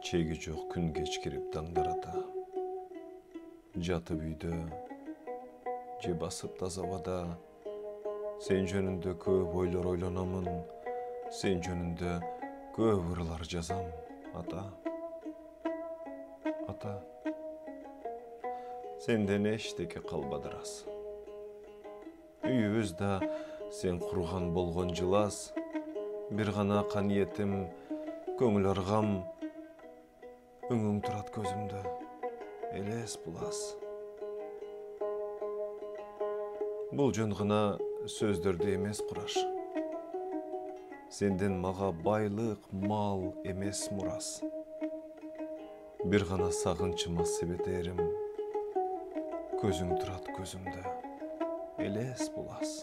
Чеги жоқ күн кечкирип таңдарата. Жатып үйдө, же басып таза абада. Сен жөнүндө көп ойлор ойлономун. Сен жөнүндө көп ырлар жазам, ата. Ата. Сенден эчтеке калбады рас. Үйүбүз да сен курган болгон жылас. Бир гана каниетим, көңүл аргам. Үңүң турат көзүмдө, элес булас. Бул жөн гана сөздөрдө эмес кураш. Сенден мага байлык, мал эмес мурас. Бир гана сагынчыма себетерим. Көзүң турат көзүмдө, элес булас.